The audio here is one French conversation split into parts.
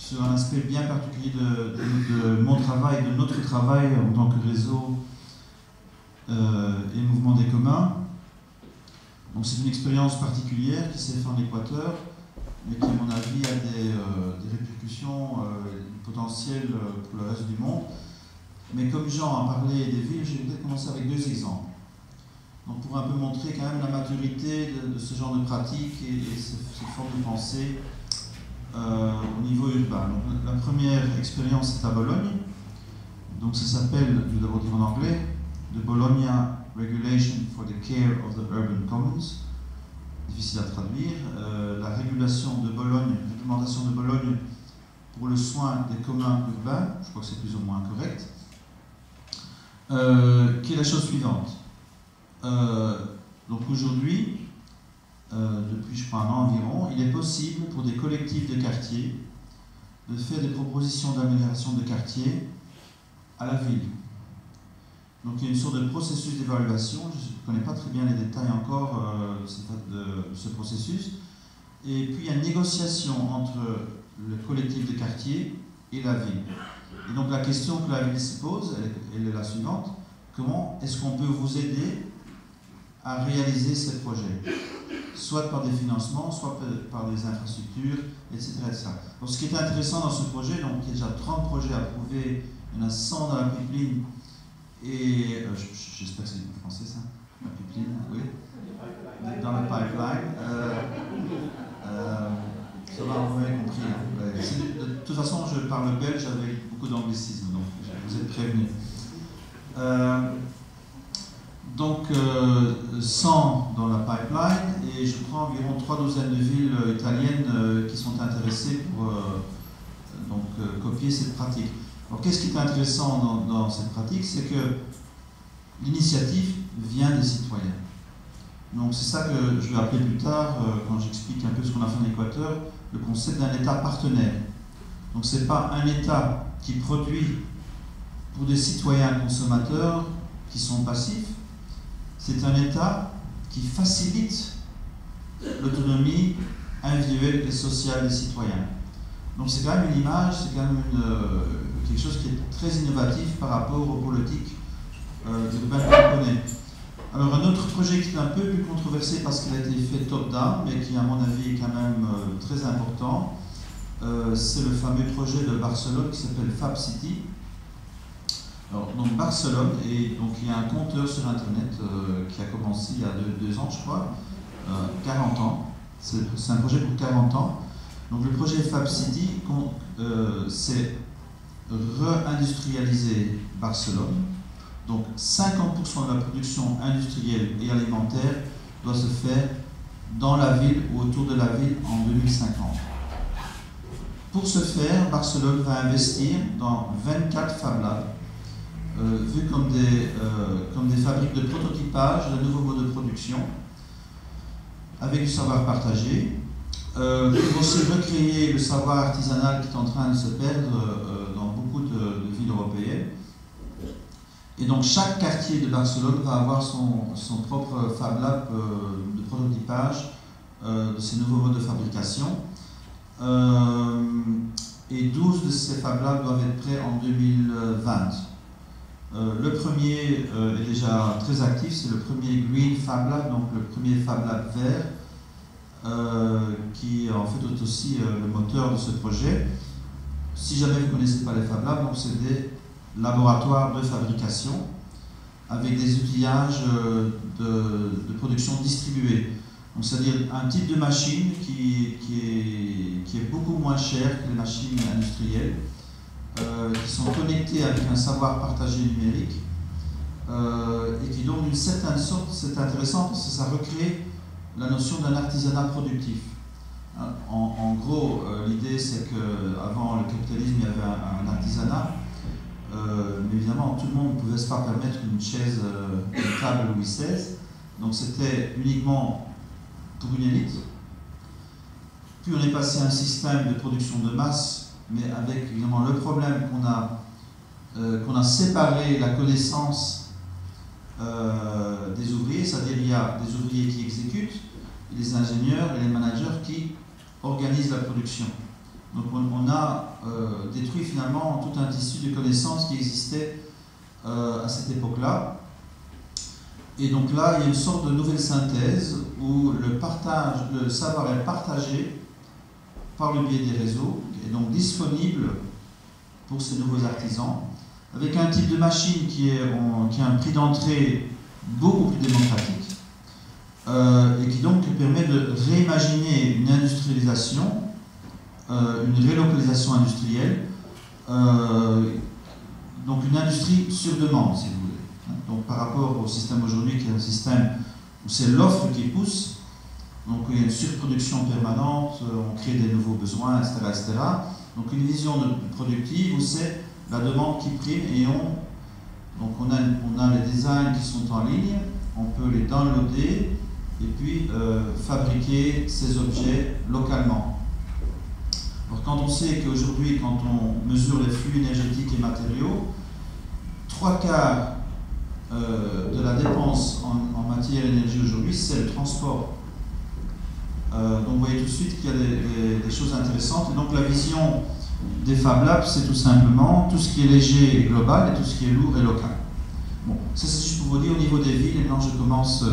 sur un aspect bien particulier de mon travail, de notre travail en tant que réseau et mouvement des communs. Donc c'est une expérience particulière qui s'est faite en Équateur, mais qui, à mon avis, a des répercussions potentielles pour le reste du monde. Mais comme Jean a parlé des villes, je vais peut-être commencer avec deux exemples. Donc pour un peu montrer quand même la maturité de ce genre de pratique et cette forme de pensée au niveau urbain. Donc, la première expérience est à Bologne. Donc ça s'appelle, je vais d'abord dire en anglais, The Bologna Regulation for the Care of the Urban Commons. Difficile à traduire. La régulation de Bologne, réglementation de Bologne pour le soin des communs urbains, je crois que c'est plus ou moins correct, qui est la chose suivante. Donc aujourd'hui, depuis je crois un an environ, il est possible pour des collectifs de quartier de faire des propositions d'amélioration de quartier à la ville. Donc il y a une sorte de processus d'évaluation, je ne connais pas très bien les détails encore de ce processus, et puis il y a une négociation entre le collectif de quartier et la ville. Et donc la question que la ville se pose, elle est la suivante: comment est-ce qu'on peut vous aider à réaliser ces projets, soit par des financements, soit par des infrastructures, etc. etc. Donc ce qui est intéressant dans ce projet, donc il y a déjà 30 projets approuvés, il y en a 100 dans la pipeline, et j'espère que c'est en français ça, la pipeline, oui, dans le pipeline. Ça va, vous m'avez compris. Hein. De toute façon, je parle belge avec beaucoup d'anglicisme, donc vous êtes prévenus. Donc 100 dans la pipeline, et je prends environ 3 douzaines de villes italiennes qui sont intéressées pour copier cette pratique. Alors qu'est-ce qui est intéressant dans cette pratique, c'est que l'initiative vient des citoyens. Donc c'est ça que je vais appeler plus tard, quand j'explique un peu ce qu'on a fait en Équateur, le concept d'un État partenaire. Donc c'est pas un État qui produit pour des citoyens consommateurs qui sont passifs, c'est un État qui facilite l'autonomie individuelle et sociale des citoyens. Donc c'est quand même une image, c'est quand même quelque chose qui est très innovatif par rapport aux politiques urbaines qu'on connaît. Alors un autre projet qui est un peu plus controversé parce qu'il a été fait top-down, mais qui à mon avis est quand même très important, c'est le fameux projet de Barcelone qui s'appelle Fab City. Alors, donc Barcelone, et donc il y a un compteur sur Internet qui a commencé il y a 2 ans, je crois, 40 ans. C'est un projet pour 40 ans. Donc le projet Fab City, c'est réindustrialiser Barcelone. Donc 50% de la production industrielle et alimentaire doit se faire dans la ville ou autour de la ville en 2050. Pour ce faire, Barcelone va investir dans 24 Fab Labs, vus comme des fabriques de prototypage de nouveaux modes de production, avec du savoir partagé. Il faut aussi recréer le savoir artisanal qui est en train de se perdre dans beaucoup de villes européennes. Et donc chaque quartier de Barcelone va avoir son propre Fab Lab de prototypage de ces nouveaux modes de fabrication. Et 12 de ces Fab Labs doivent être prêts en 2020. Le premier est déjà très actif, c'est le premier Green Fab Lab, donc le premier Fab Lab vert, qui en fait est aussi le moteur de ce projet. Si jamais vous ne connaissez pas les Fab Labs, donc c'est des laboratoires de fabrication avec des outillages de production distribués. Donc c'est-à-dire un type de machine qui est beaucoup moins cher que les machines industrielles, qui sont connectées avec un savoir partagé numérique, et qui donc d'une certaine sorte, c'est intéressant parce que ça recrée la notion d'un artisanat productif. En gros, l'idée c'est qu'avant le capitalisme, il y avait un artisanat, mais évidemment tout le monde ne pouvait se pas permettre une chaise, une table Louis XVI, donc c'était uniquement pour une élite. Puis on est passé à un système de production de masse, mais avec évidemment le problème qu'on a séparé la connaissance des ouvriers, c'est-à-dire il y a des ouvriers qui exécutent, les ingénieurs et les managers qui organisent la production. Donc on a détruit finalement tout un tissu de connaissances qui existait à cette époque-là. Et donc là, il y a une sorte de nouvelle synthèse où le savoir est partagé par le biais des réseaux, et donc disponible pour ces nouveaux artisans, avec un type de machine qui a un prix d'entrée beaucoup plus démocratique, et qui donc permet de réimaginer une industrialisation, une relocalisation industrielle, donc une industrie sur demande, si vous voulez. Donc par rapport au système aujourd'hui, qui est un système où c'est l'offre qui pousse, donc il y a une surproduction permanente, on crée des nouveaux besoins, etc. etc. Donc une vision productive où c'est la demande qui prime, et on a les designs qui sont en ligne, on peut les downloader et puis fabriquer ces objets localement. Alors quand on sait qu'aujourd'hui, quand on mesure les flux énergétiques et matériaux, 3/4 de la dépense en matière d'énergie aujourd'hui, c'est le transport. Donc vous voyez tout de suite qu'il y a des choses intéressantes. Et donc la vision des Fab Labs, c'est tout simplement tout ce qui est léger et global, et tout ce qui est lourd et local. Bon, ça c'est juste pour vous dire au niveau des villes, et maintenant je commence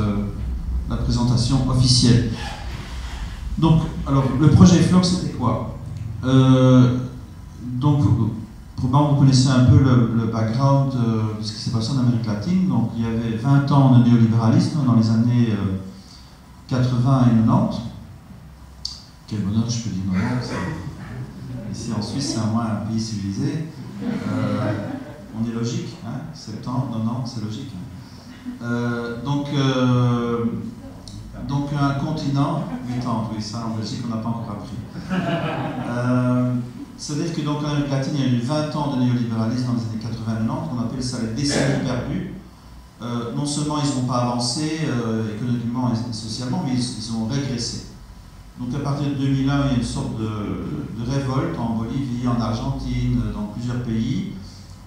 la présentation officielle. Donc, alors, le projet Flox, c'était quoi? Donc, probablement vous connaissez un peu le background de ce qui s'est passé en Amérique latine. Donc il y avait 20 ans de néolibéralisme dans les années 80 et 90. Quel bonheur, je peux dire 90. Ici en Suisse, c'est au moins un pays civilisé. On est logique, hein, 70, 90, c'est logique. Donc un continent, 80, oui, ça en Belgique on n'a pas encore appris. C'est-à-dire que donc en Amérique latine, il y a eu 20 ans de néolibéralisme dans les années 80-90, on appelle ça les décennies perdues. Non seulement ils n'ont pas avancé économiquement et socialement, mais ils ont régressé. Donc à partir de 2001, il y a une sorte de révolte en Bolivie, en Argentine, dans plusieurs pays,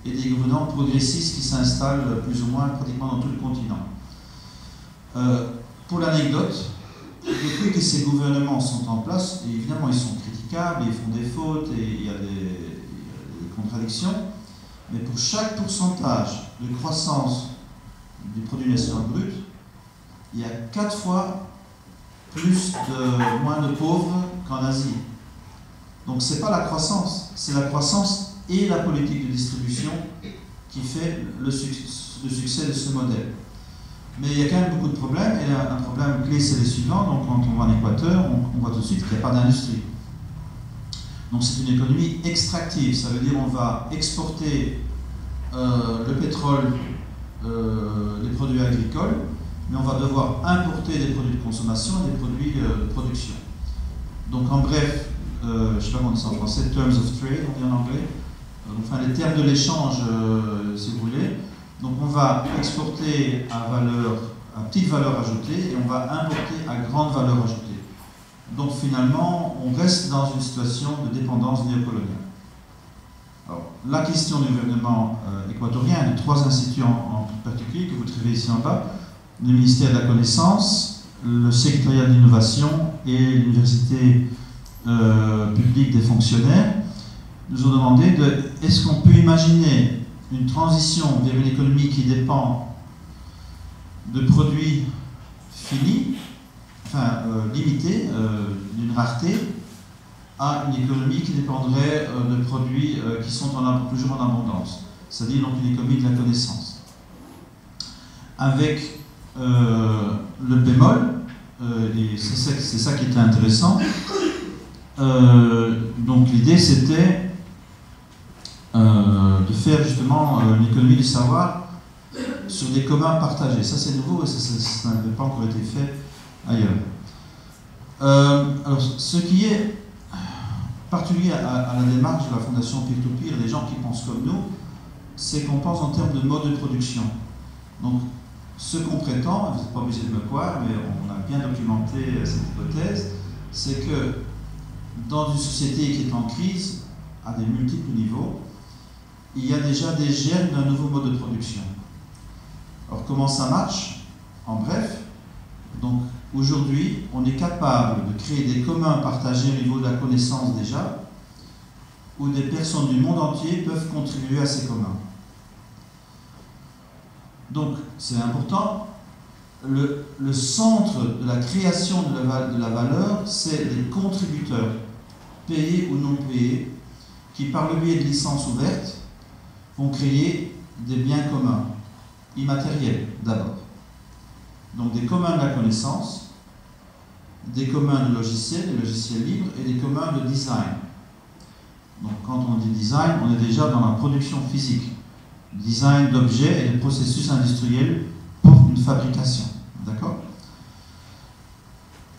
et des gouvernements progressistes qui s'installent plus ou moins pratiquement dans tout le continent. Pour l'anecdote, depuis que ces gouvernements sont en place, et évidemment ils sont critiquables, ils font des fautes et il y a des contradictions, mais pour chaque pourcentage de croissance du produit national brut, il y a 4 fois moins de pauvres qu'en Asie. Donc c'est pas la croissance, c'est la croissance et la politique de distribution qui fait le succès de ce modèle. Mais il y a quand même beaucoup de problèmes, et un problème clé c'est le suivant. Donc quand on va en Équateur, on voit tout de suite qu'il n'y a pas d'industrie. Donc c'est une économie extractive, ça veut dire on va exporter le pétrole, les produits agricoles, mais on va devoir importer des produits de consommation et des produits de production. Donc en bref, je ne sais pas comment on dit ça en français, terms of trade, on dit en anglais, enfin les termes de l'échange, si vous voulez. Donc on va exporter à petite valeur ajoutée, et on va importer à grande valeur ajoutée. Donc finalement, on reste dans une situation de dépendance néocoloniale. Alors, la question du gouvernement équatorien, de 3 instituts en particulier que vous trouvez ici en bas, le ministère de la Connaissance, le secrétariat de l'innovation et l'université publique des fonctionnaires, nous ont demandé est-ce qu'on peut imaginer une transition vers une économie qui dépend de produits finis, enfin limités, d'une rareté, à une économie qui dépendrait de produits qui sont toujours en abondance, c'est-à-dire donc une économie de la connaissance. Avec le bémol, et c'est ça qui était intéressant, donc l'idée c'était de faire justement une économie du savoir sur des communs partagés. Ça c'est nouveau et ça n'avait pas encore été fait ailleurs. Alors, ce qui est particulier à la démarche de la fondation Peer-to-Peer, des gens qui pensent comme nous, c'est qu'on pense en termes de mode de production. Donc, ce qu'on prétend, vous n'êtes pas obligé de me croire, mais on a bien documenté cette hypothèse, c'est que dans une société qui est en crise, à des multiples niveaux, il y a déjà des germes d'un nouveau mode de production. Alors comment ça marche? En bref, donc aujourd'hui, on est capable de créer des communs partagés au niveau de la connaissance déjà, où des personnes du monde entier peuvent contribuer à ces communs. Donc, c'est important. Le centre de la création de la valeur, c'est les contributeurs, payés ou non payés, qui, par le biais de licences ouvertes, vont créer des biens communs, immatériels d'abord. Donc des communs de la connaissance, des communs de logiciels, des logiciels libres, et des communs de design. Donc quand on dit design, on est déjà dans la production physique. Design d'objets et de processus industriels pour une fabrication. D'accord?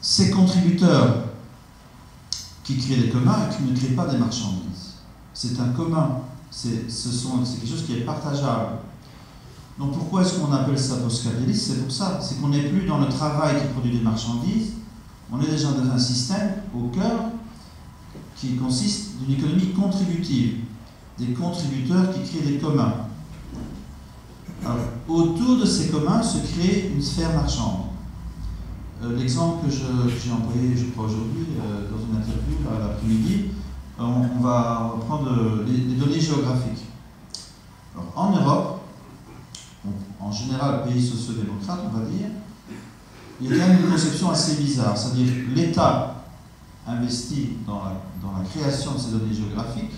Ces contributeurs qui créent des communs et qui ne créent pas des marchandises. C'est un commun, c'est quelque chose qui est partageable. Donc pourquoi est-ce qu'on appelle ça post-capitaliste? C'est pour ça, c'est qu'on n'est plus dans le travail qui produit des marchandises, on est déjà dans un système au cœur qui consiste d'une économie contributive, des contributeurs qui créent des communs. Alors, autour de ces communs se crée une sphère marchande. L'exemple que j'ai envoyé, je crois, aujourd'hui, dans une interview l'après-midi, on va prendre les données géographiques. Alors, en Europe, en général, pays socio-démocrate, on va dire, il y a quand même une conception assez bizarre, c'est-à-dire l'État investit dans la création de ces données géographiques,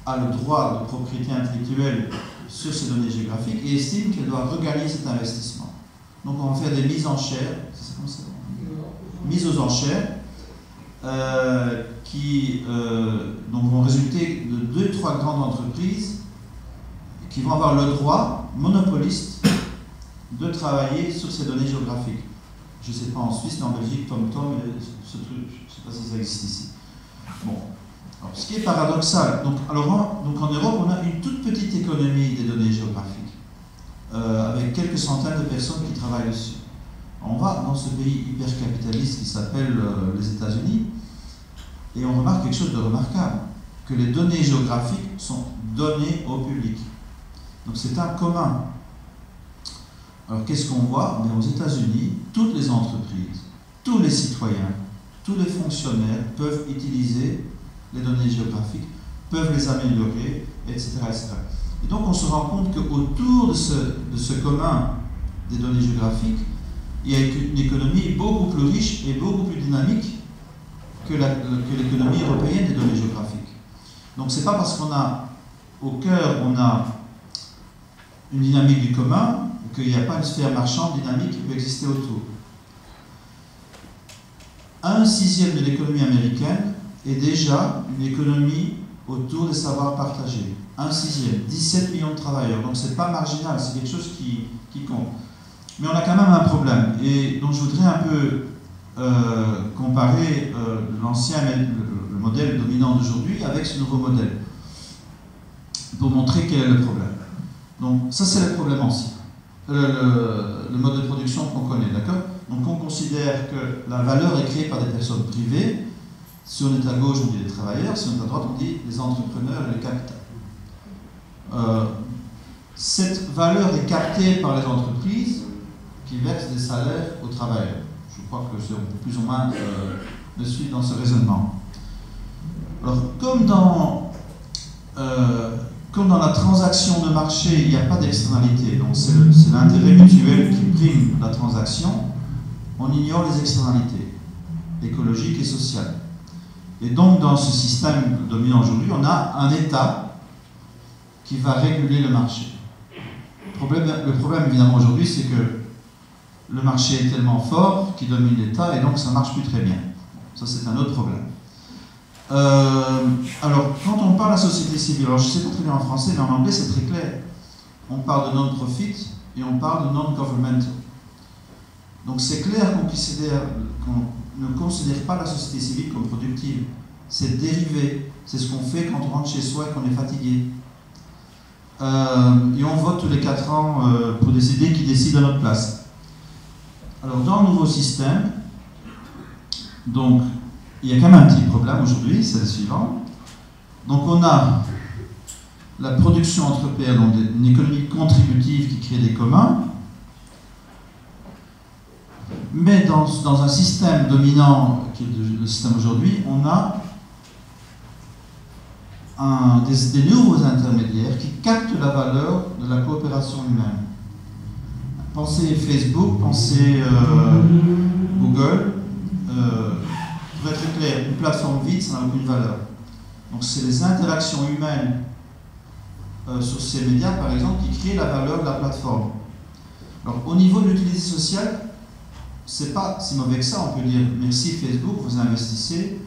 a le droit de propriété intellectuelle sur ces données géographiques et estime qu'elle doit regagner cet investissement. Donc on va faire des mises en chaire, c'est ça comme ça, mises aux enchères, qui donc vont résulter de 2-3 grandes entreprises qui vont avoir le droit monopoliste de travailler sur ces données géographiques. Je ne sais pas en Suisse, mais en Belgique, TomTom, ce truc, je ne sais pas si ça existe ici. Bon. Alors, ce qui est paradoxal, donc en Europe, on a une toute petite économie des données géographiques, avec quelques centaines de personnes qui travaillent dessus. On va dans ce pays hyper-capitaliste qui s'appelle les États-Unis, et on remarque quelque chose de remarquable, que les données géographiques sont données au public. Donc c'est un commun. Alors qu'est-ce qu'on voit? Aux États-Unis, toutes les entreprises, tous les citoyens, tous les fonctionnaires peuvent utiliser les données géographiques, peuvent les améliorer, etc., etc. Et donc on se rend compte qu'autour de ce commun des données géographiques, il y a une économie beaucoup plus riche et beaucoup plus dynamique que l'économie européenne des données géographiques. Donc c'est pas parce qu'on a au cœur, on a une dynamique du commun, qu'il n'y a pas une sphère marchande dynamique qui peut exister autour. 1/6 de l'économie américaine est déjà une économie autour des savoirs partagés. 1/6, 17 millions de travailleurs. Donc c'est pas marginal, c'est quelque chose qui compte. Mais on a quand même un problème. Et donc je voudrais un peu comparer le modèle dominant d'aujourd'hui avec ce nouveau modèle, pour montrer quel est le problème. Donc ça c'est le problème ancien. Le mode de production qu'on connaît, d'accord? Donc on considère que la valeur est créée par des personnes privées. Si on est à gauche, on dit les travailleurs, si on est à droite, on dit les entrepreneurs et le capital. Cette valeur est captée par les entreprises qui versent des salaires aux travailleurs. Je crois que c'est plus ou moins de suite dans ce raisonnement. Alors, comme dans la transaction de marché, il n'y a pas d'externalité, donc c'est l'intérêt mutuel qui prime la transaction, on ignore les externalités écologiques et sociales. Et donc, dans ce système dominant aujourd'hui, on a un État qui va réguler le marché. Le problème évidemment, aujourd'hui, c'est que le marché est tellement fort qu'il domine l'État et donc ça ne marche plus très bien. Ça, c'est un autre problème. Alors, quand on parle de la société civile, alors je ne sais pas très bien en français, mais en anglais c'est très clair. On parle de non-profit et on parle de non-governmental. Donc c'est clair qu'on ne considère pas la société civile comme productive. C'est dérivé. C'est ce qu'on fait quand on rentre chez soi et qu'on est fatigué. Et on vote tous les 4 ans pour décider qui décide à notre place. Alors dans le nouveau système, donc, il y a quand même un petit problème aujourd'hui, c'est le suivant. Donc on a la production entre pairs, donc une économie contributive qui crée des communs, mais dans un système dominant, qui est le système aujourd'hui, on a des nouveaux intermédiaires qui captent la valeur de la coopération humaine. Pensez Facebook, pensez Google. Pour être clair, une plateforme vide, ça n'a aucune valeur. Donc c'est les interactions humaines sur ces médias, par exemple, qui créent la valeur de la plateforme. Alors au niveau de l'utilité sociale, c'est pas si mauvais que ça. On peut dire merci Facebook, vous investissez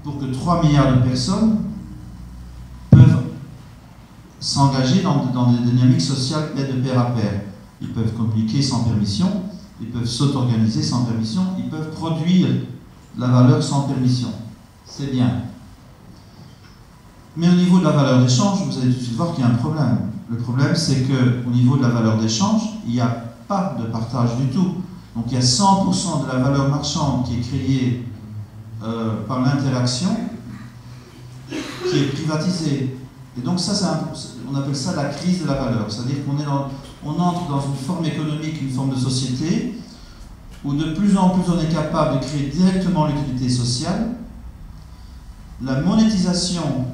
pour que 3 milliards de personnes peuvent s'engager dans des dynamiques sociales de pair à pair. Ils peuvent communiquer sans permission, ils peuvent s'auto-organiser sans permission, ils peuvent produire la valeur sans permission. C'est bien. Mais au niveau de la valeur d'échange, vous allez tout de suite voir qu'il y a un problème. Le problème, c'est qu'au niveau de la valeur d'échange, il n'y a pas de partage du tout. Donc il y a 100% de la valeur marchande qui est créée par l'interaction, qui est privatisée. Et donc ça, on appelle ça la crise de la valeur. C'est-à-dire qu'on entre dans une forme économique, une forme de société, où de plus en plus on est capable de créer directement l'utilité sociale. La monétisation,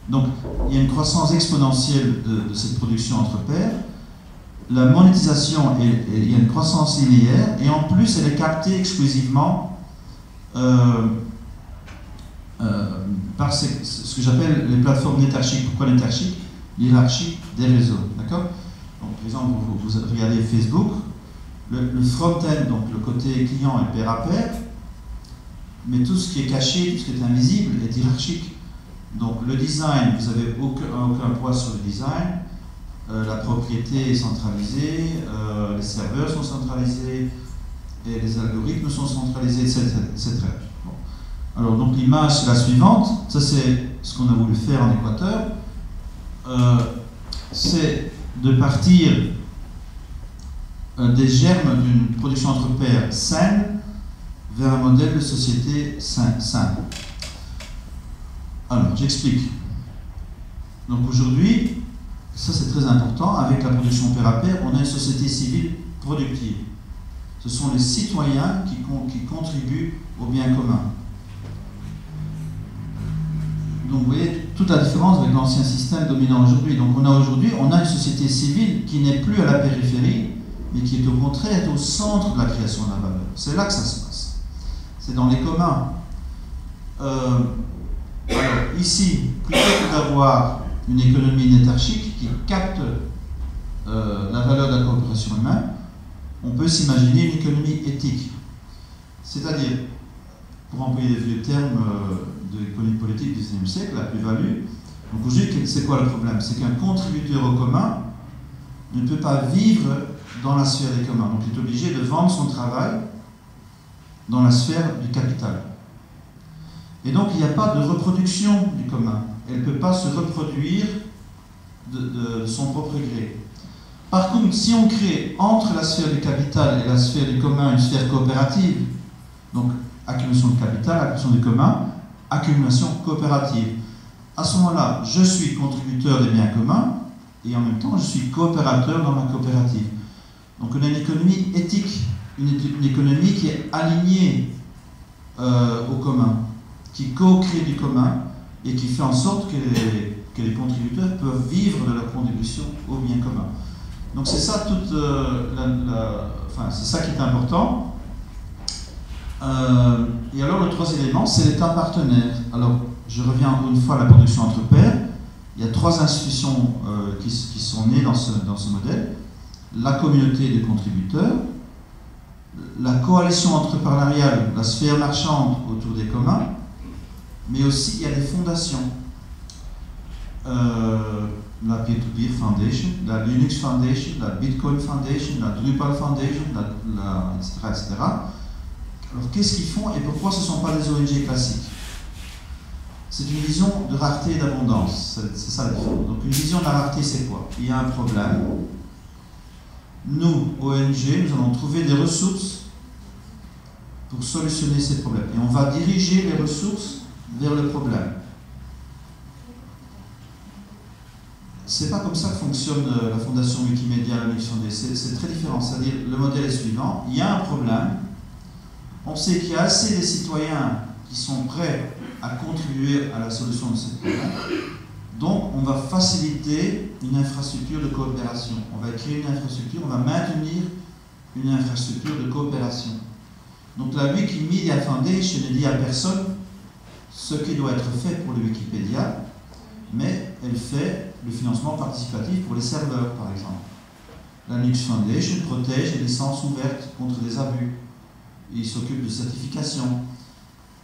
donc il y a une croissance exponentielle de cette production entre pairs. La monétisation, il y a une croissance linéaire, et en plus elle est captée exclusivement par ce que j'appelle les plateformes nétarchiques. Pourquoi nétarchiques? L'hierarchie des réseaux. D'accord? Donc, par exemple, vous regardez Facebook, le front-end, donc le côté client est pair à pair, mais tout ce qui est caché, tout ce qui est invisible est hiérarchique. Donc le design, vous n'avez aucun poids sur le design, la propriété est centralisée, les serveurs sont centralisés, et les algorithmes sont centralisés, etc. Bon. Alors donc l'image c'est la suivante, ça c'est ce qu'on a voulu faire en Équateur, c'est de partir des germes d'une production entre pairs saine vers un modèle de société sain. Alors j'explique. Donc aujourd'hui, ça c'est très important, avec la production pair à pair, on a une société civile productive. Ce sont les citoyens qui contribuent au bien commun. Donc vous voyez toute la différence avec l'ancien système dominant aujourd'hui. Donc aujourd'hui, on a une société civile qui n'est plus à la périphérie, mais qui est au contraire au centre de la création de la valeur. C'est là que ça se passe. C'est dans les communs. Alors ici, plutôt que d'avoir une économie nétarchique qui capte la valeur de la coopération humaine, on peut s'imaginer une économie éthique. C'est-à-dire, pour employer des vieux termes de l'économie politique du XIXe siècle, la plus-value. Donc aujourd'hui, c'est quoi le problème? C'est qu'un contributeur au commun ne peut pas vivre dans la sphère des communs. Donc il est obligé de vendre son travail dans la sphère du capital. Et donc il n'y a pas de reproduction du commun. Elle ne peut pas se reproduire de son propre gré. Par contre, si on crée entre la sphère du capital et la sphère du commun une sphère coopérative, donc accumulation de capital, accumulation du commun, accumulation coopérative, à ce moment-là, je suis contributeur des biens communs et en même temps, je suis coopérateur dans ma coopérative. Donc on a une économie éthique, une économie qui est alignée au commun, qui co-crée du commun et qui fait en sorte que les contributeurs peuvent vivre de leur contribution au bien commun. Donc c'est ça c'est ça qui est important. Et alors le troisième élément, c'est l'État partenaire. Alors je reviens encore une fois à la production entre pairs. Il y a 3 institutions qui sont nées dans ce modèle. La communauté des contributeurs, la coalition entrepreneuriale, la sphère marchande autour des communs, mais aussi il y a des fondations. La Peer-to-Peer Foundation, la Linux Foundation, la Bitcoin Foundation, la Drupal Foundation, etc., etc. Alors qu'est-ce qu'ils font et pourquoi ce ne sont pas des ONG classiques? C'est une vision de rareté et d'abondance, c'est ça la différence. Donc une vision de la rareté, c'est quoi? Il y a un problème. Nous, ONG, nous allons trouver des ressources pour solutionner ces problèmes. Et on va diriger les ressources vers le problème. C'est pas comme ça que fonctionne la Fondation Wikimedia, la Linux Foundation. C'est très différent. C'est-à-dire, le modèle est suivant. Il y a un problème. On sait qu'il y a assez de citoyens qui sont prêts à contribuer à la solution de ce problème. Donc, on va faciliter une infrastructure de coopération. On va créer une infrastructure, on va maintenir une infrastructure de coopération. Donc, la Wikimedia Foundation ne dit à personne ce qui doit être fait pour le Wikipédia, mais elle fait le financement participatif pour les serveurs, par exemple. La Linux Foundation protège les licences ouvertes contre les abus. Il s'occupe de certification.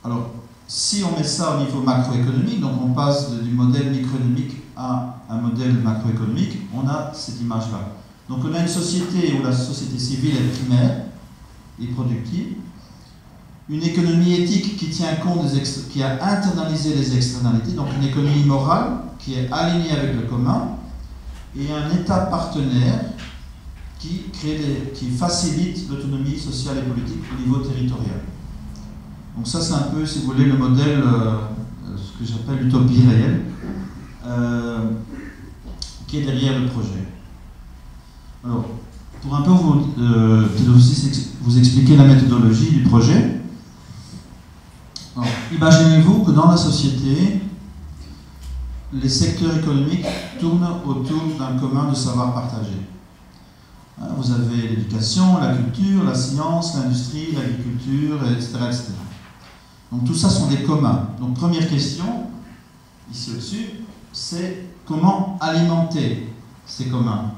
Alors, si on met ça au niveau macroéconomique, donc on passe du modèle microéconomique à un modèle macroéconomique, on a cette image-là. Donc on a une société où la société civile est primaire et productive, une économie éthique qui tient compte qui a internalisé les externalités, donc une économie morale qui est alignée avec le commun, et un État partenaire qui facilite l'autonomie sociale et politique au niveau territorial. Donc ça, c'est un peu, si vous voulez, le modèle, ce que j'appelle l'utopie réelle, qui est derrière le projet. Alors, pour un peu vous expliquer la méthodologie du projet, imaginez-vous que dans la société, les secteurs économiques tournent autour d'un commun de savoir partagé. Vous avez l'éducation, la culture, la science, l'industrie, l'agriculture, etc., etc. Donc tout ça sont des communs. Donc première question, ici au-dessus, c'est comment alimenter ces communs.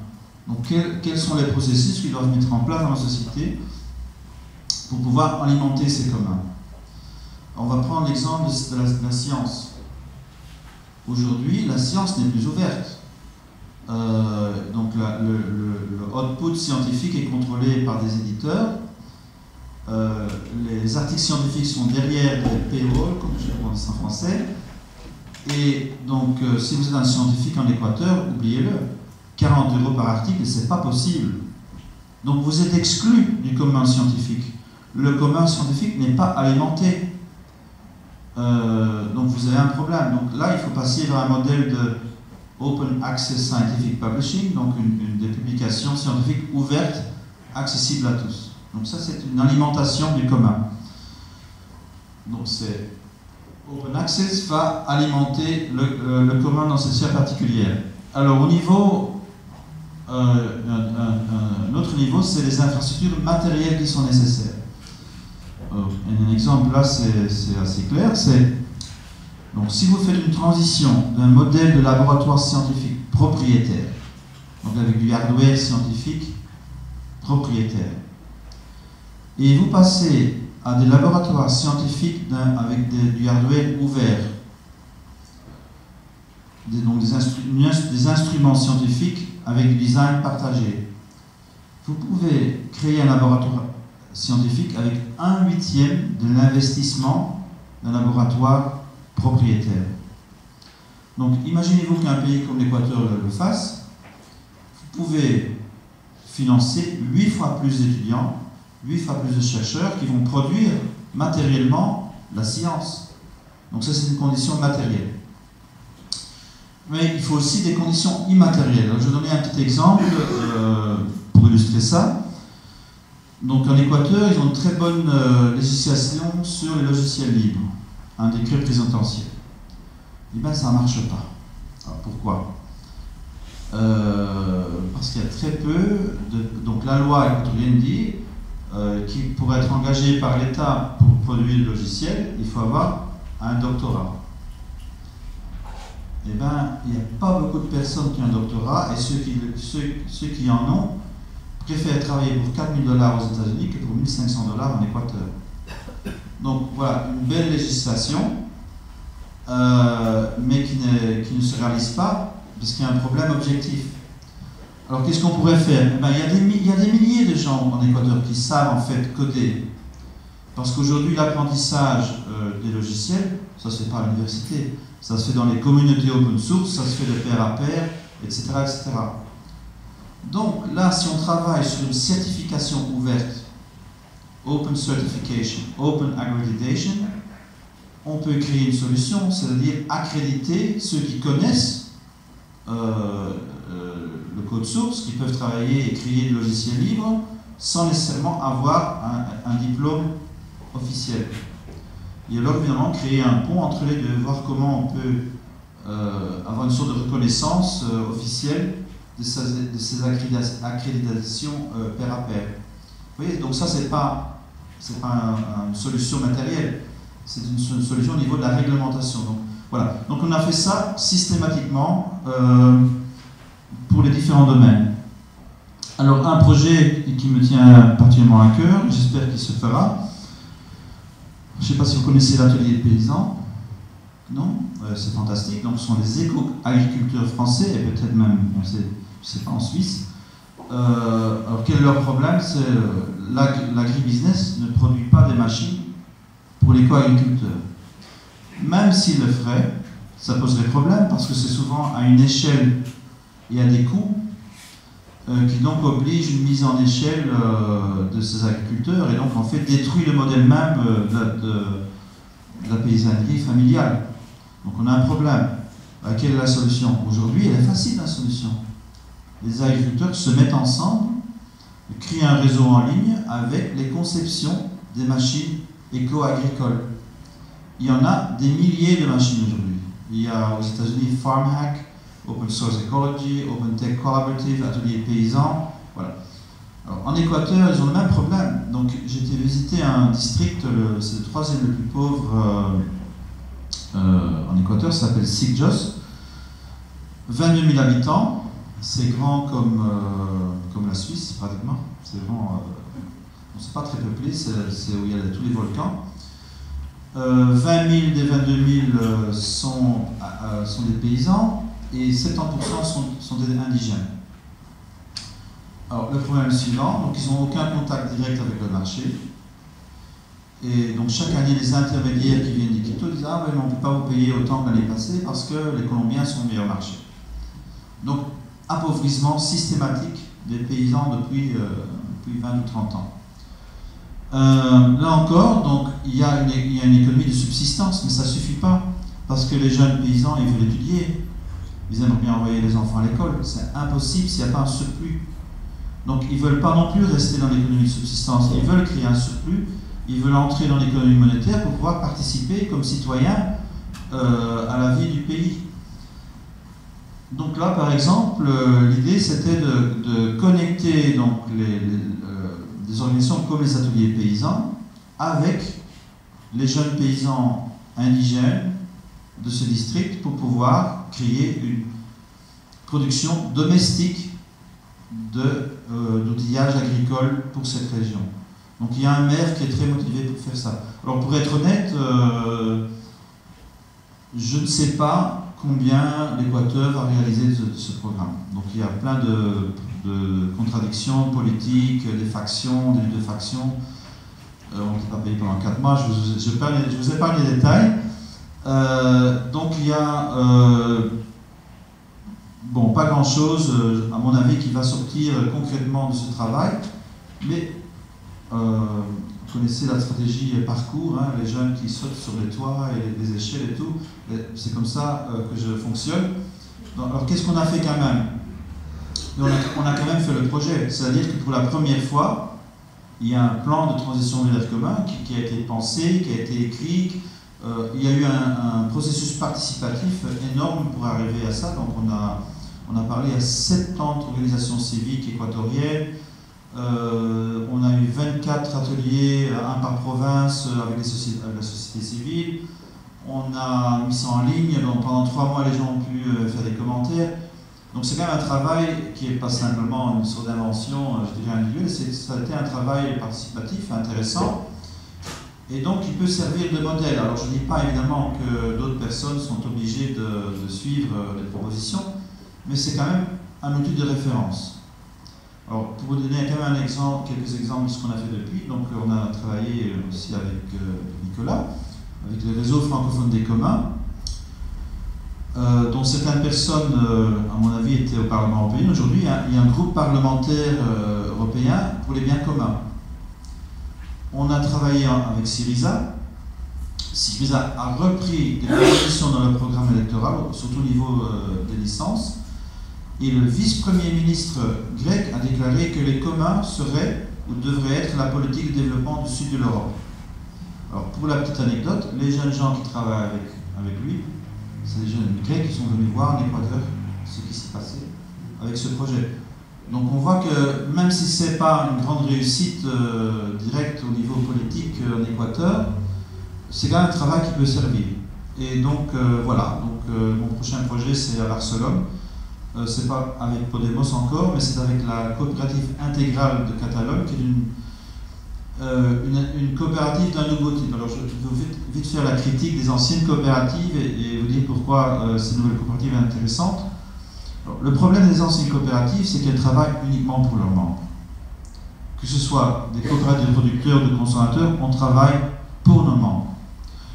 Donc quels sont les processus qui doivent mettre en place dans la société pour pouvoir alimenter ces communs. On va prendre l'exemple de la science. Aujourd'hui, la science n'est plus ouverte. Donc le output scientifique est contrôlé par des éditeurs. Les articles scientifiques sont derrière des paywalls, comme je dis en français. Et donc, si vous êtes un scientifique en Équateur, oubliez-le. 40 € par article, c'est pas possible. Donc, vous êtes exclu du commun scientifique. Le commun scientifique n'est pas alimenté. Donc, vous avez un problème. Donc là, il faut passer vers un modèle de Open Access Scientific Publishing, donc des publications scientifiques ouvertes, accessibles à tous. Donc ça, c'est une alimentation du commun. Donc c'est Open Access va alimenter le commun dans cette sphère particulière. Alors au niveau, un autre niveau, c'est les infrastructures matérielles qui sont nécessaires. Un exemple là, c'est assez clair. Donc si vous faites une transition d'un modèle de laboratoire scientifique propriétaire, donc avec du hardware scientifique propriétaire, et vous passez à des laboratoires scientifiques avec du hardware ouvert, donc des instruments scientifiques avec du design partagé. Vous pouvez créer un laboratoire scientifique avec 1/8 de l'investissement d'un laboratoire propriétaire. Donc imaginez-vous qu'un pays comme l'Équateur le fasse. Vous pouvez financer 8 fois plus d'étudiants, 8 fois plus de chercheurs qui vont produire matériellement la science. Donc ça, c'est une condition matérielle. Mais il faut aussi des conditions immatérielles. Alors, je vais donner un petit exemple pour illustrer ça. Donc en Équateur, ils ont une très bonne législation sur les logiciels libres, un décret présidentiel. Eh bien, ça ne marche pas. Alors, pourquoi ? Parce qu'il y a très peu donc la loi équatorienne dit pour être engagé par l'État pour produire le logiciel, il faut avoir un doctorat. Eh bien, il n'y a pas beaucoup de personnes qui ont un doctorat, et ceux qui en ont préfèrent travailler pour 4 000 $ aux États-Unis que pour 1 500 $ en Équateur. Donc voilà, une belle législation, mais qui ne se réalise pas, parce qu'il y a un problème objectif. Alors qu'est-ce qu'on pourrait faire ? Il y a des milliers de gens en Équateur qui savent en fait coder. Parce qu'aujourd'hui, l'apprentissage des logiciels, ça ne se fait pas à l'université, ça se fait dans les communautés open source, ça se fait de pair à pair, etc., etc. Donc là, si on travaille sur une certification ouverte, Open Certification, Open Accreditation, on peut créer une solution, c'est-à-dire accréditer ceux qui connaissent le code source, qui peuvent travailler et créer des logiciels libres sans nécessairement avoir un diplôme officiel. et alors évidemment créer un pont entre les deux, voir comment on peut avoir une sorte de reconnaissance officielle de ces accréditations pair à pair. Vous voyez, donc ça c'est pas une solution matérielle, c'est une solution au niveau de la réglementation. Donc voilà, donc on a fait ça systématiquement pour les différents domaines. Alors un projet qui me tient particulièrement à cœur, j'espère qu'il se fera. Je ne sais pas si vous connaissez l'atelier de paysans. Non, c'est fantastique. Donc ce sont les éco-agriculteurs français, et peut-être même, je ne sais pas, en Suisse. Alors quel est leur problème? C'est l'agribusiness ne produit pas des machines pour l'éco-agriculteur. Même s'il le ferait, ça poserait problème parce que c'est souvent à une échelle et à des coûts qui donc obligent une mise en échelle de ces agriculteurs et donc en fait détruit le modèle même de la paysannerie familiale. Donc on a un problème. Quelle est la solution? Aujourd'hui, elle est facile la solution. Les agriculteurs se mettent ensemble, créent un réseau en ligne avec les conceptions des machines éco-agricoles. Il y en a des milliers de machines aujourd'hui. Il y a aux États-Unis FarmHack, Open Source Ecology, Open Tech Collaborative, Atelier paysan. Voilà. Alors, en Équateur, ils ont le même problème. Donc j'ai été visiter un district, c'est le troisième le plus pauvre en Équateur, ça s'appelle Siglos. 22 000 habitants, c'est grand comme la Suisse pratiquement. C'est vraiment, c'est pas très peuplé, c'est où il y a tous les volcans. 20 000 des 22 000 sont des paysans et 70% sont des indigènes. Alors le problème est le suivant, donc ils n'ont aucun contact direct avec le marché. Et donc chaque année, les intermédiaires qui viennent d'Iquito disent « Ah oui, mais on ne peut pas vous payer autant que l'année passée parce que les Colombiens sont meilleurs marché. » Donc appauvrissement systématique des paysans depuis 20 ou 30 ans. Là encore, donc, il y a une économie de subsistance, mais ça ne suffit pas, parce que les jeunes paysans, ils veulent étudier, ils aimeraient bien envoyer les enfants à l'école, c'est impossible s'il n'y a pas un surplus. Donc ils ne veulent pas non plus rester dans l'économie de subsistance, ils veulent créer un surplus, ils veulent entrer dans l'économie monétaire pour pouvoir participer comme citoyens à la vie du pays. Donc là, par exemple, l'idée c'était de connecter donc, des organisations comme les ateliers paysans avec les jeunes paysans indigènes de ce district pour pouvoir créer une production domestique d'outillage agricole pour cette région. Donc il y a un maire qui est très motivé pour faire ça. Alors pour être honnête, je ne sais pas combien l'Équateur va réaliser ce programme. Donc il y a plein de contradictions politiques, des factions, des luttes de factions. On ne s'est pas payé pendant 4 mois, je vous épargne les détails. Donc il y a bon, pas grand chose, à mon avis, qui va sortir concrètement de ce travail, mais vous connaissez la stratégie parcours, hein, les jeunes qui sautent sur les toits et les échelles et tout, c'est comme ça que je fonctionne. Alors qu'est-ce qu'on a fait quand même? On a quand même fait le projet, c'est-à-dire que pour la première fois, il y a un plan de transition vers l'air commun qui a été pensé, qui a été écrit. Il y a eu un processus participatif énorme pour arriver à ça. Donc on a parlé à 70 organisations civiques équatoriennes. On a eu 24 ateliers, un par province, avec la société civile. On a mis ça en ligne, donc pendant 3 mois les gens ont pu faire des commentaires. Donc c'est quand même un travail qui n'est pas simplement une sorte d'invention, je dirais, individuelle, ça a été un travail participatif, intéressant, et donc il peut servir de modèle. Alors je ne dis pas évidemment que d'autres personnes sont obligées de suivre les propositions, mais c'est quand même un outil de référence. Alors pour vous donner quand même quelques exemples de ce qu'on a fait depuis, donc on a travaillé aussi avec Nicolas, avec le réseau francophone des communs, dont certaines personnes, à mon avis, étaient au Parlement européen. Aujourd'hui, il y a un groupe parlementaire européen pour les biens communs. On a travaillé avec Syriza. Syriza a repris des propositions dans le programme électoral, surtout au niveau des licences. Et le vice-premier ministre grec a déclaré que les communs seraient ou devraient être la politique de développement du sud de l'Europe. Alors, pour la petite anecdote, les jeunes gens qui travaillent avec lui, c'est des jeunes immigrés qui sont venus voir en Équateur ce qui s'est passé avec ce projet. Donc on voit que même si ce n'est pas une grande réussite directe au niveau politique en Équateur, c'est quand même un travail qui peut servir. Et donc voilà, mon prochain projet c'est à Barcelone. C'est pas avec Podemos encore, mais c'est avec la coopérative intégrale de Catalogne, qui est une coopérative d'un nouveau type. Alors je vais vite faire la critique des anciennes coopératives et vous dire pourquoi ces nouvelles coopératives sont intéressantes. Alors, le problème des anciennes coopératives, c'est qu'elles travaillent uniquement pour leurs membres. Que ce soit des coopératives de producteurs, de consommateurs, on travaille pour nos membres.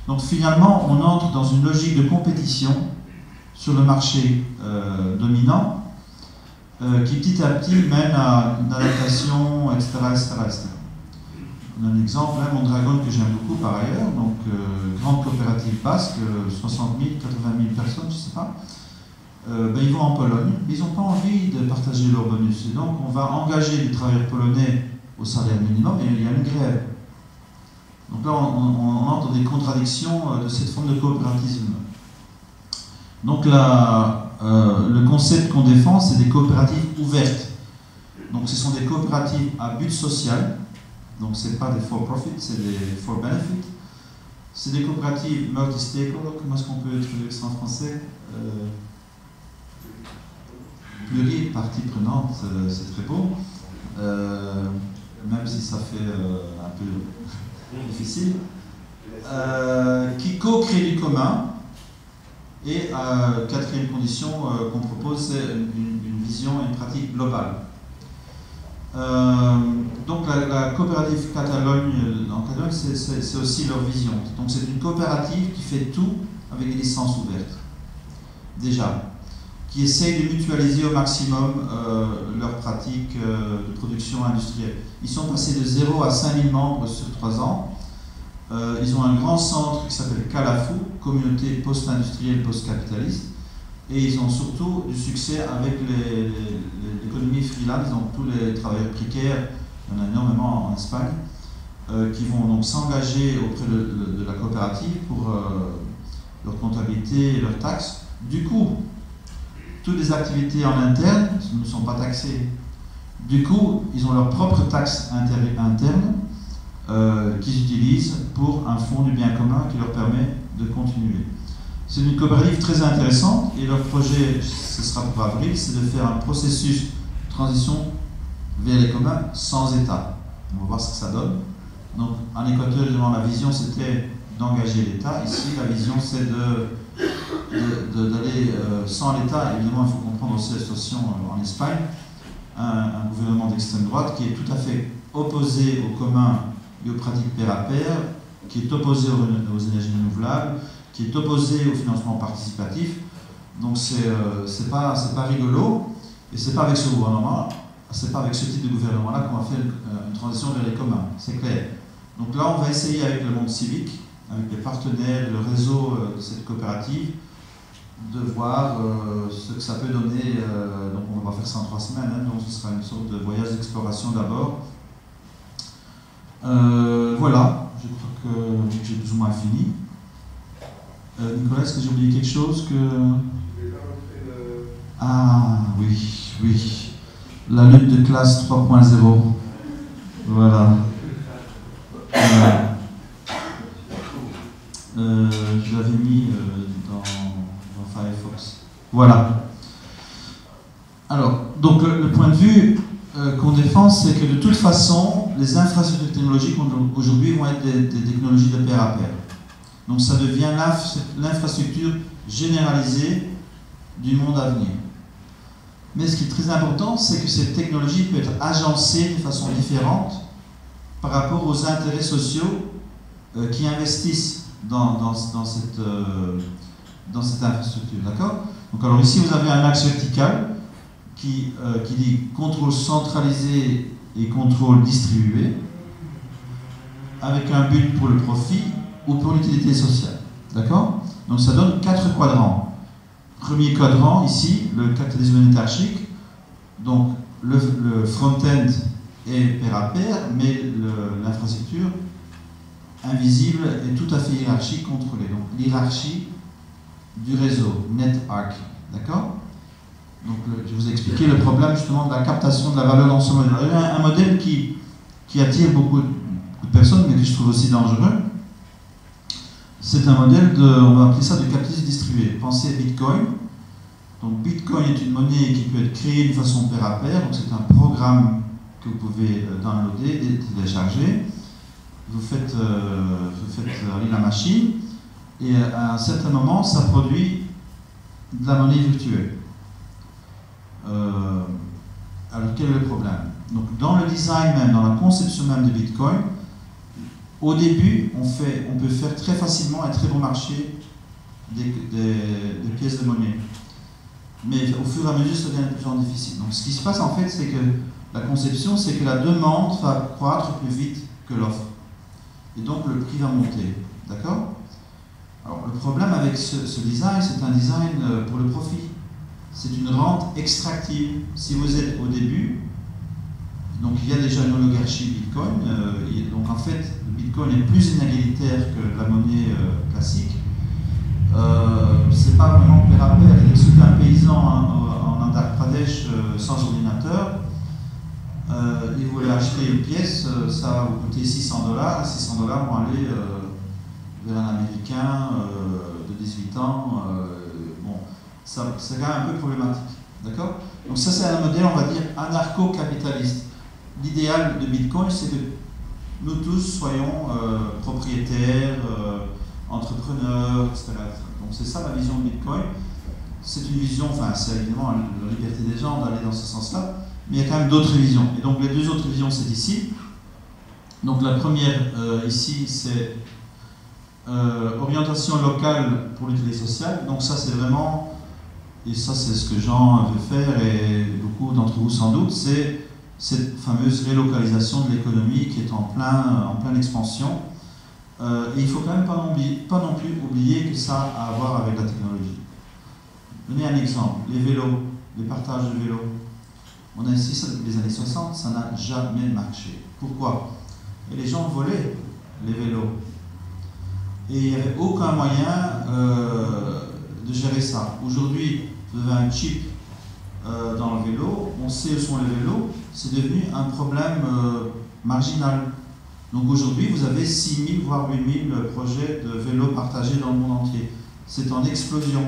Donc finalement, on entre dans une logique de compétition sur le marché dominant qui petit à petit mène à une adaptation, etc. On a un exemple, hein, Mondragon, que j'aime beaucoup par ailleurs, donc grande coopérative basque, 60 000, 80 000 personnes, je ne sais pas. Ils vont en Pologne, mais ils n'ont pas envie de partager leurs bonus. Et donc on va engager des travailleurs polonais au salaire minimum et il y a une grève. Donc là on entre dans des contradictions de cette forme de coopérativisme. Donc le concept qu'on défend, c'est des coopératives ouvertes. Donc ce sont des coopératives à but social. Donc ce n'est pas des for-profit, c'est des for-benefit. C'est des coopératives multi-stakeholder. Comment est-ce qu'on peut traduire ça en français? Partie prenante, c'est très beau, même si ça fait un peu difficile, qui co-crée du commun. Et quatrième condition qu'on propose, c'est une vision et une pratique globale. Donc la coopérative Catalogne, en Catalogne, c'est aussi leur vision. Donc c'est une coopérative qui fait tout avec des licences ouvertes, déjà, qui essaye de mutualiser au maximum leurs pratiques de production industrielle. Ils sont passés de 0 à 5 000 membres sur 3 ans. Ils ont un grand centre qui s'appelle Calafu, communauté post-industrielle, post-capitaliste, et ils ont surtout du succès avec l'économie freelance, donc tous les travailleurs précaires, il y en a énormément en Espagne, qui vont donc s'engager auprès de la coopérative pour leur comptabilité et leurs taxes. Du coup, toutes les activités en interne ne sont pas taxées. Du coup, ils ont leurs propres taxes internes qu'ils utilisent pour un fonds du bien commun qui leur permet de continuer. C'est une coopérative très intéressante et leur projet, ce sera pour avril, c'est de faire un processus de transition vers les communs sans État. On va voir ce que ça donne. Donc en Équateur, évidemment, la vision c'était d'engager l'État. Ici, la vision c'est d'aller sans l'État. Évidemment, il faut comprendre aussi la situation en Espagne, un gouvernement d'extrême droite qui est tout à fait opposé aux communs et aux pratiques pair à pair, qui est opposé aux énergies renouvelables, qui est opposé au financement participatif. Donc c'est pas rigolo, et c'est pas avec ce gouvernement, c'est pas avec ce type de gouvernement-là qu'on va faire une transition vers les communs, c'est clair. Donc là, on va essayer avec le monde civique, avec les partenaires, le réseau de cette coopérative, de voir ce que ça peut donner. Donc on va faire ça en 3 semaines, hein, donc ce sera une sorte de voyage d'exploration d'abord. Voilà, je crois que j'ai plus ou moins fini. Nicolas, est-ce que j'ai oublié quelque chose Ah oui. La lutte de classe 3.0. Voilà. Je l'avais mis dans Firefox. Voilà. Alors, donc le point de vue qu'on défend, c'est que de toute façon, les infrastructures technologiques aujourd'hui vont être des technologies de pair à pair. Donc ça devient l'infrastructure généralisée du monde à venir. Mais ce qui est très important, c'est que cette technologie peut être agencée de façon différente par rapport aux intérêts sociaux qui investissent dans cette infrastructure. D'accord ? Donc alors ici, vous avez un axe vertical qui dit contrôle centralisé et contrôle distribué, avec un but pour le profit ou pour l'utilité sociale. D'accord ? Donc ça donne 4 quadrants. Premier quadrant, ici, le capitalisme monarchique. Donc le front-end est pair à pair, mais l'infrastructure invisible et tout à fait hiérarchique contrôlée. Donc l'hierarchie du réseau, NetArch, d'accord? Donc je vous ai expliqué le problème justement de la captation de la valeur dans ce modèle. Il y a un modèle qui attire beaucoup de personnes, mais que je trouve aussi dangereux. C'est un modèle on va appeler ça du capitalisme distribué. Pensez à Bitcoin. Donc Bitcoin est une monnaie qui peut être créée de façon pair à pair. Donc c'est un programme que vous pouvez downloader et télécharger. Vous faites aller la machine et à un certain moment, ça produit de la monnaie virtuelle. Alors quel est le problème? Donc dans le design même, dans la conception même de Bitcoin, au début, on peut faire très facilement un très bon marché des pièces de monnaie. Mais au fur et à mesure, ça devient de plus en plus difficile. Donc ce qui se passe en fait, c'est que la conception, c'est que la demande va croître plus vite que l'offre. Et donc le prix va monter. D'accord? Alors le problème avec ce design, c'est un design pour le profit. C'est une rente extractive. Si vous êtes au début, donc il y a déjà une oligarchie Bitcoin, donc en fait le Bitcoin est plus inégalitaire que la monnaie classique. C'est pas vraiment pair à pair. Si vous êtes un paysan en Andhra Pradesh sans ordinateur, et vous voulez acheter une pièce, ça va vous coûter $600. 600 vont aller vers un Américain de 18 ans. Bon, c'est quand même un peu problématique. D'accord? Donc ça c'est un modèle, on va dire, anarcho-capitaliste. L'idéal de Bitcoin, c'est que nous tous soyons propriétaires, entrepreneurs, etc. Donc c'est ça la vision de Bitcoin. C'est une vision, enfin c'est évidemment la liberté des gens d'aller dans ce sens-là, mais il y a quand même d'autres visions. Et donc les deux autres visions, c'est ici. Donc la première ici, c'est orientation locale pour l'utilité sociale. Donc ça c'est vraiment, et ça c'est ce que Jean veut faire, et beaucoup d'entre vous sans doute, c'est cette fameuse relocalisation de l'économie qui est en pleine expansion. Et il ne faut quand même pas non plus oublier que ça a à voir avec la technologie. Donnez un exemple, les vélos, les partages de vélos. On a ici ça depuis les années 60, ça n'a jamais marché. Pourquoi? Et les gens volaient les vélos. Et il n'y avait aucun moyen de gérer ça. Aujourd'hui, vous avez un chip dans le vélo, on sait où sont les vélos, c'est devenu un problème marginal. Donc aujourd'hui, vous avez 6000 voire 8000 projets de vélos partagés dans le monde entier. C'est en explosion.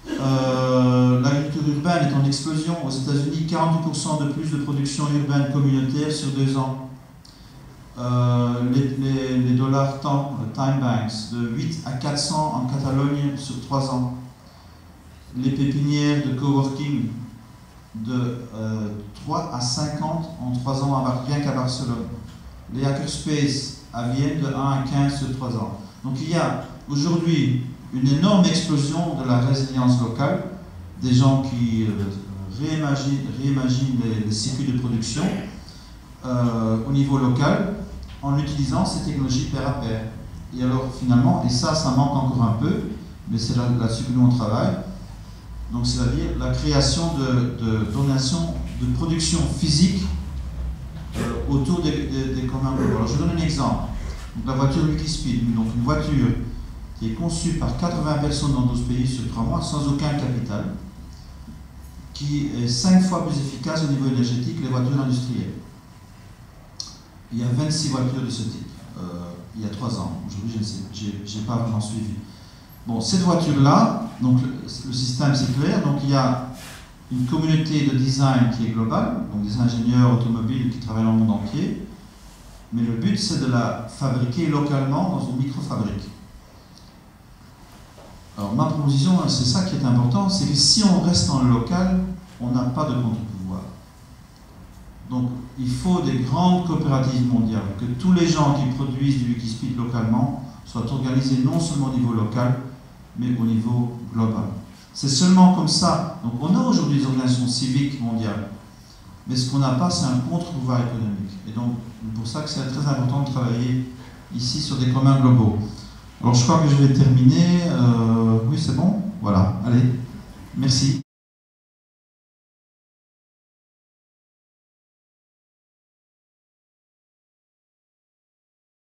L'agriculture urbaine est en explosion. Aux États-Unis, 48% de plus de production urbaine communautaire sur 2 ans. Les dollars time banks de 8 à 400 en Catalogne sur 3 ans. Les pépinières de coworking de 3 à 50 en 3 ans rien qu'à Barcelone. Les hackerspace à Vienne de 1 à 15 sur 3 ans. Donc il y a aujourd'hui une énorme explosion de la résilience locale, des gens qui réimaginent les circuits de production au niveau local en utilisant ces technologies pair à pair. Et alors finalement, et ça manque encore un peu, mais c'est là-dessus que nous on travaille, donc c'est-à-dire la création de donations de production physique autour des communs globaux. Alors je donne un exemple. Donc, la voiture Wikispeed, donc une voiture qui est conçue par 80 personnes dans 12 pays sur 3 mois sans aucun capital, qui est 5 fois plus efficace au niveau énergétique que les voitures industrielles. Il y a 26 voitures de ce type, il y a 3 ans. Aujourd'hui, je n'ai pas vraiment suivi. Bon, cette voiture-là, donc le système c'est clair, donc il y a une communauté de design qui est globale, donc des ingénieurs automobiles qui travaillent dans le monde entier, mais le but c'est de la fabriquer localement dans une micro-fabrique. Alors ma proposition, c'est ça qui est important, c'est que si on reste dans le local, on n'a pas de contre-pouvoir. Donc il faut des grandes coopératives mondiales, que tous les gens qui produisent du Wikispeed localement soient organisés non seulement au niveau local, mais au niveau global. C'est seulement comme ça. Donc on a aujourd'hui des organisations civiques mondiales, mais ce qu'on n'a pas, c'est un contre-pouvoir économique. Et donc pour ça que c'est très important de travailler ici sur des communs globaux. Alors je crois que je vais terminer. Oui, c'est bon? Voilà, allez, merci.